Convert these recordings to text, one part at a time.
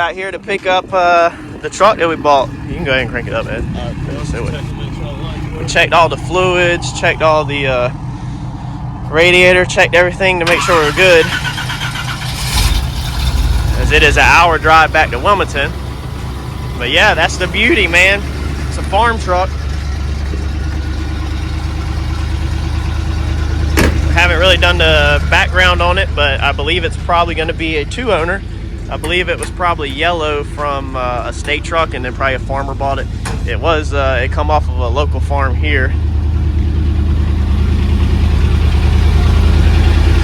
out here to pick up the truck that we bought. You can go ahead and crank it up, Ed. We checked all the fluids, checked all the radiator, checked everything to make sure we're good, as it is an hour drive back to Wilmington. But yeah, that's the beauty, man. It's a farm truck. Haven't really done the background on it, but I believe it's probably going to be a 2-owner. I believe it was probably yellow from a state truck, and then probably a farmer bought it. It was it come off of a local farm here.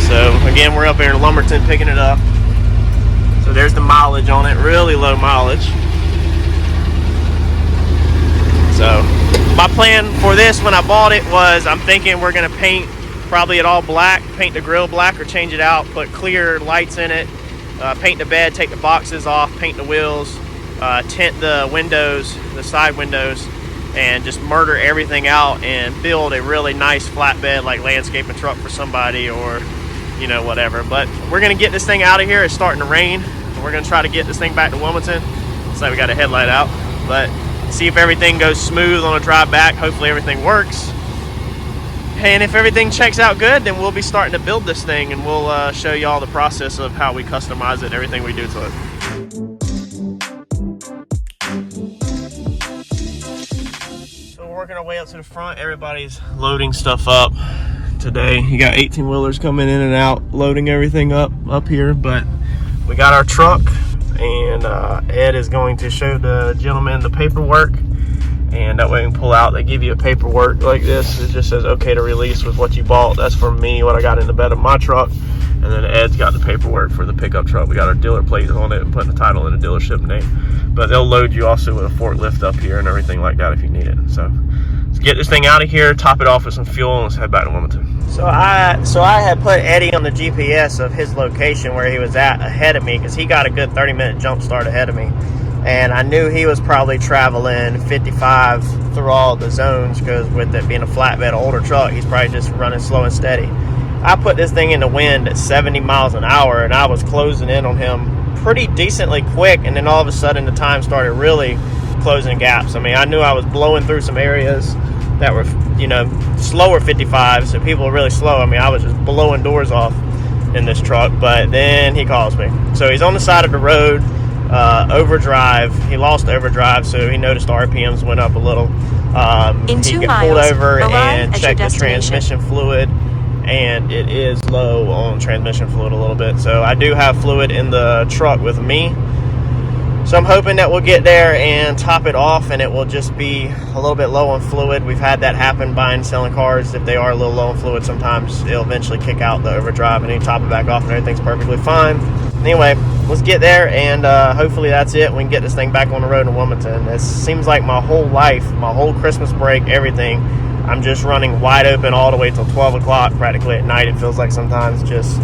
So again, we're up here in Lumberton picking it up. So there's the mileage on it, really low mileage. So my plan for this when I bought it was, I'm thinking we're gonna paint probably it all black, paint the grill black or change it out, put clear lights in it, paint the bed, take the boxes off, paint the wheels, tint the windows, the side windows, and just murder everything out and build a really nice flatbed like landscaping truck for somebody, or you know, whatever. But we're gonna get this thing out of here. It's starting to rain, and we're gonna try to get this thing back to Wilmington. Looks like we got a headlight out, but see if everything goes smooth on a drive back. Hopefully everything works. And if everything checks out good, then we'll be starting to build this thing, and we'll show you all the process of how we customize it and everything we do to it. So we're working our way up to the front. Everybody's loading stuff up today. You got 18-wheelers coming in and out, loading everything up here. But we got our truck, and Ed is going to show the gentleman the paperwork. And that way we can pull out. They give you a paperwork like this. It just says okay to release with what you bought. That's for me, what I got in the bed of my truck. And then Ed's got the paperwork for the pickup truck. We got our dealer plates on it and putting the title in the dealership name. But they'll load you also with a forklift up here and everything like that if you need it. So let's get this thing out of here, top it off with some fuel, and let's head back to Wilmington. So I had put Eddie on the GPS of his location where he was at ahead of me, because he got a good 30-minute jump start ahead of me. And I knew he was probably traveling 55 through all the zones, because with it being a flatbed older truck, he's probably just running slow and steady. I put this thing in the wind at 70 miles an hour, and I was closing in on him pretty decently quick, and then all of a sudden the time started really closing gaps. I mean, I knew I was blowing through some areas that were, you know, slower 55, so people were really slow. I mean, I was just blowing doors off in this truck. But then he calls me. So he's on the side of the road, overdrive. He lost overdrive, so he noticed the RPMs went up a little. He got pulled over and checked the transmission fluid, and it is low on transmission fluid a little bit. So I do have fluid in the truck with me, so I'm hoping that we'll get there and top it off, and it will just be a little bit low on fluid. We've had that happen buying and selling cars. If they are a little low on fluid, sometimes it'll eventually kick out the overdrive, and then you top it back off and everything's perfectly fine. Anyway, let's get there, and hopefully that's it. We can get this thing back on the road in Wilmington. It seems like my whole life, my whole Christmas break, everything, I'm just running wide open all the way till 12 o'clock practically at night. It feels like sometimes, just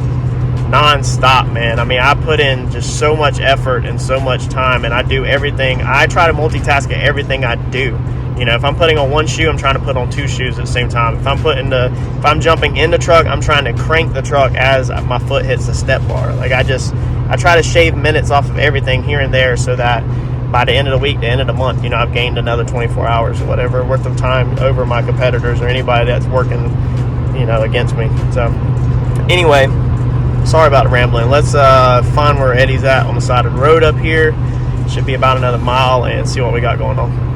non-stop, man. I mean, I put in just so much effort and so much time, and I do everything. I try to multitask at everything I do. You know, if I'm putting on one shoe, I'm trying to put on two shoes at the same time. If I'm jumping in the truck, I'm trying to crank the truck as my foot hits the step bar. Like, I try to shave minutes off of everything here and there, so that by the end of the week, the end of the month, you know, I've gained another 24 hours or whatever worth of time over my competitors or anybody that's working, you know, against me. So anyway, sorry about the rambling. Let's find where Eddie's at on the side of the road up here. Should be about another mile, and see what we got going on.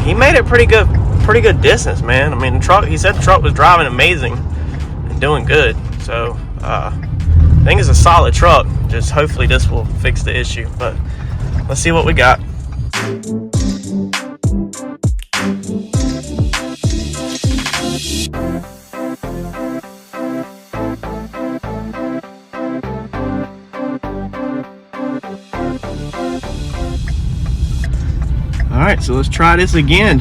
He made it pretty good distance, man. I mean, he said the truck was driving amazing and doing good. So I think it's a solid truck. Just hopefully this will fix the issue. But let's see what we got. All right, so let's try this again.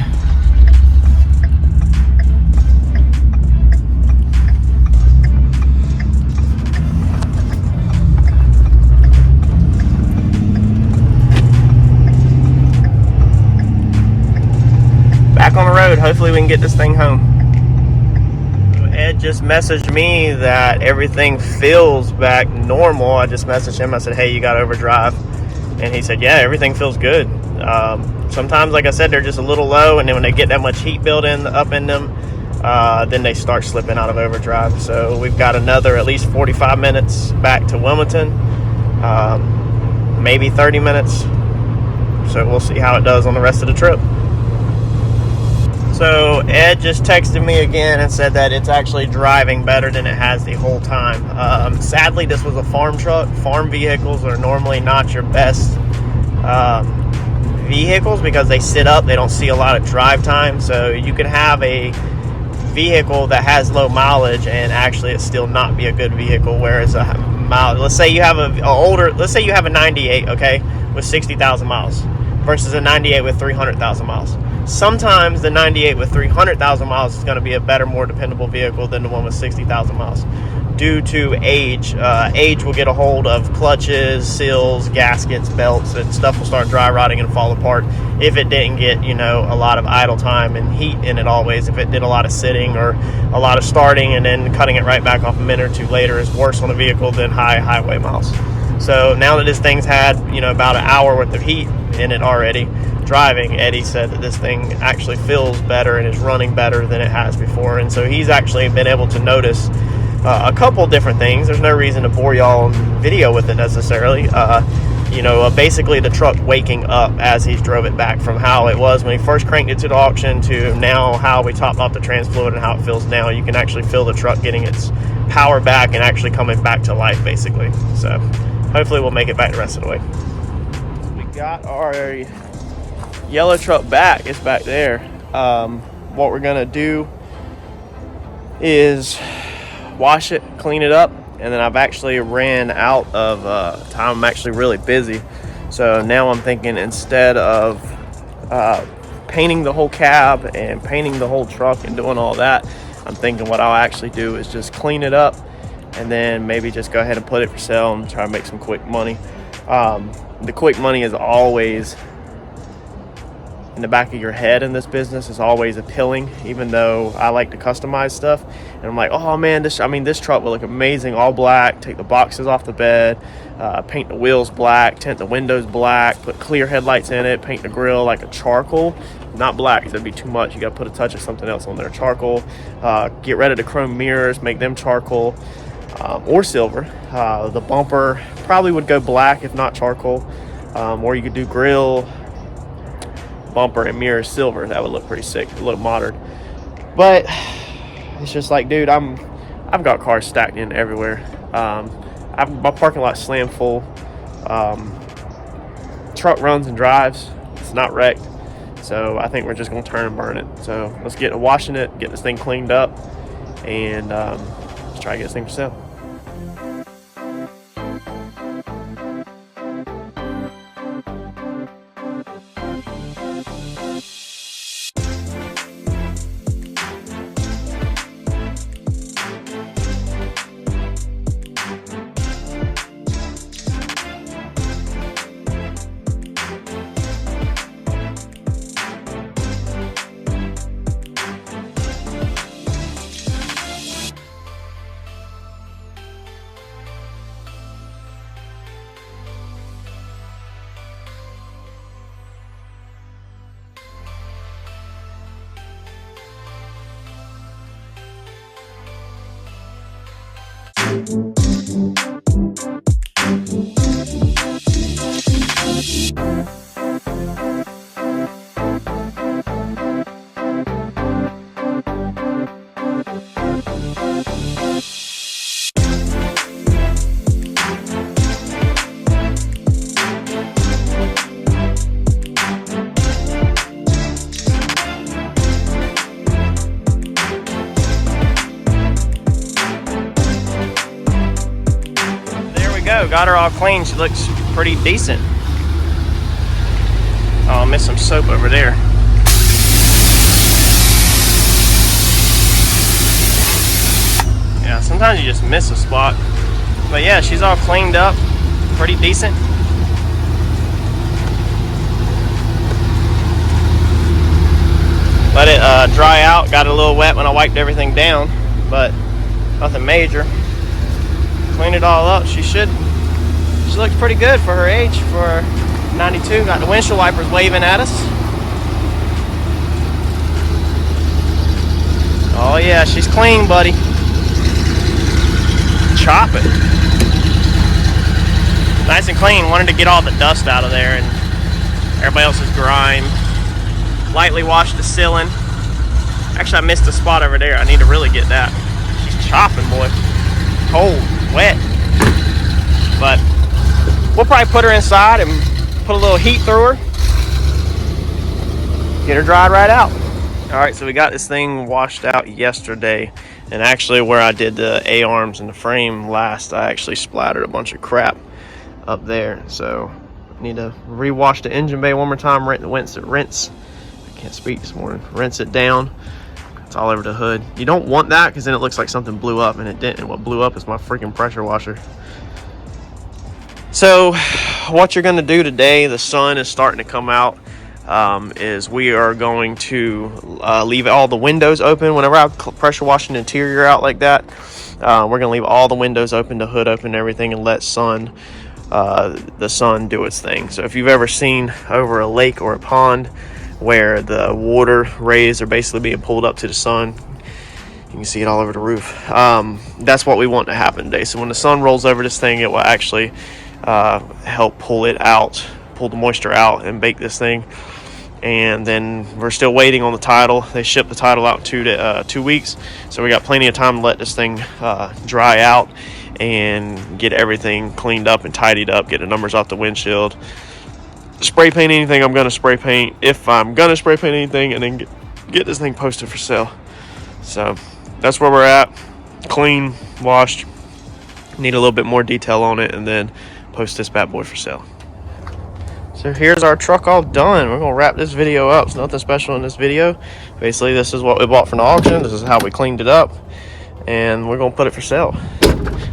Back on the hopefully we can get this thing home. Ed just messaged me that everything feels back normal. I just messaged him. I said, hey, you got overdrive? And he said, yeah, everything feels good. Sometimes, like I said, they're just a little low, and then when they get that much heat building up in them, then they start slipping out of overdrive. So we've got another at least 45 minutes back to Wilmington, maybe 30 minutes. So we'll see how it does on the rest of the trip. So Ed just texted me again and said that it's actually driving better than it has the whole time. Sadly, this was a farm truck. Farm vehicles are normally not your best vehicles because they sit up. They don't see a lot of drive time. So you could have a vehicle that has low mileage and actually it still not be a good vehicle. Whereas a mileage, let's say you have let's say you have a 98, okay, with 60,000 miles versus a 98 with 300,000 miles. Sometimes the 98 with 300,000 miles is going to be a better, more dependable vehicle than the one with 60,000 miles. Due to age, age will get a hold of clutches, seals, gaskets, belts, and stuff will start dry rotting and fall apart if it didn't get, you know, a lot of idle time and heat in it always. If it did a lot of sitting or a lot of starting and then cutting it right back off a minute or two later is worse on a vehicle than high highway miles. So now that this thing's had, you know, about an hour worth of heat in it already driving, Eddie said that this thing actually feels better and is running better than it has before. And so he's actually been able to notice a couple different things. There's no reason to bore y'all on video with it necessarily. You know, basically the truck waking up as he's drove it back from how it was when he first cranked it to the auction to now how we topped off the trans fluid and how it feels now. You can actually feel the truck getting its power back and actually coming back to life, basically. So hopefully we'll make it back the rest of the way. We got our yellow truck back. It's back there. What we're gonna do is wash it, clean it up, and then I've actually ran out of time. I'm actually really busy, so now I'm thinking instead of painting the whole cab and painting the whole truck and doing all that, I'm thinking what I'll actually do is just clean it up and then maybe just go ahead and put it for sale and try to make some quick money. The quick money is always in the back of your head in this business, is always appealing, even though I like to customize stuff. And I'm like, oh man, this truck will look amazing, all black, take the boxes off the bed, paint the wheels black, tint the windows black, put clear headlights in it, paint the grill like a charcoal, not black because that'd be too much. You got to put a touch of something else on there. Charcoal. Get rid of the chrome mirrors, make them charcoal or silver. The bumper probably would go black if not charcoal, or you could do grill, bumper, and mirrors silver. That would look pretty sick, a little modern. But it's just like, dude, I've got cars stacked in everywhere. My parking lot's slammed full. Truck runs and drives. It's not wrecked. So I think we're just gonna turn and burn it. So let's get to washing it, get this thing cleaned up, and let's try to get this thing for sale. Got her all clean. She looks pretty decent. Oh, I missed some soap over there. Yeah, sometimes you just miss a spot. But yeah, she's all cleaned up, pretty decent. Let it dry out. Got it a little wet when I wiped everything down, but nothing major. Cleaned it all up. She looks pretty good for her age, for 92. Got the windshield wipers waving at us. Oh yeah, she's clean, buddy. Chop it. Nice and clean. Wanted to get all the dust out of there and everybody else's grime. Lightly washed the ceiling. Actually, I missed a spot over there. I need to really get that. She's chopping, boy. Cold, wet. But we'll probably put her inside and put a little heat through her. Get her dried right out. All right, so we got this thing washed out yesterday. And actually where I did the A-arms and the frame last, I actually splattered a bunch of crap up there. So I need to rewash the engine bay one more time, rinse. I can't speak this morning. Rinse it down. It's all over the hood. You don't want that because then it looks like something blew up, and it didn't. And what blew up is my freaking pressure washer. So what you're going to do today, the sun is starting to come out, is we are going to leave all the windows open. Whenever I pressure wash an interior out like that, we're going to leave all the windows open, the hood open, and everything, and let the sun do its thing. So if you've ever seen over a lake or a pond where the water rays are basically being pulled up to the sun, you can see it all over the roof. That's what we want to happen today. So when the sun rolls over this thing, it will actually help pull the moisture out and bake this thing. And then we're still waiting on the title. They ship the title out in 2 weeks, so we got plenty of time to let this thing dry out and get everything cleaned up and tidied up, get the numbers off the windshield, spray paint anything I'm going to spray paint, if I'm going to spray paint anything, and then get this thing posted for sale. So that's where we're at. Clean, washed, need a little bit more detail on it, and then post this bad boy for sale. So here's our truck all done. We're gonna wrap this video up. It's nothing special in this video. Basically, this is what we bought from the auction. This is how we cleaned it up, and we're gonna put it for sale.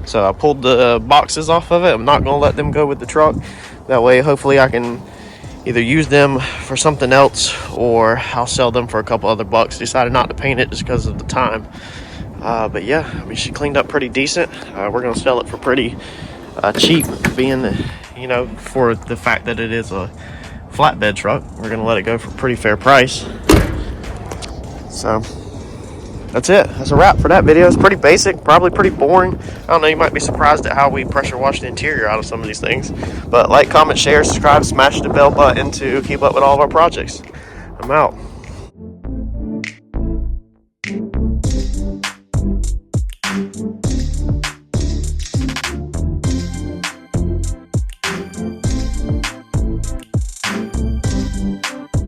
So I pulled the boxes off of it. I'm not gonna let them go with the truck. That way, hopefully I can either use them for something else, or I'll sell them for a couple other bucks. Decided not to paint it just because of the time. But yeah, I mean, she cleaned up pretty decent. We're gonna sell it for pretty cheap, being, you know, for the fact that it is a flatbed truck. We're gonna let it go for a pretty fair price. So that's it. That's a wrap for that video. It's pretty basic, probably pretty boring. I don't know, you might be surprised at how we pressure wash the interior out of some of these things. But like, comment, share, subscribe, smash the bell button to keep up with all of our projects. I'm out.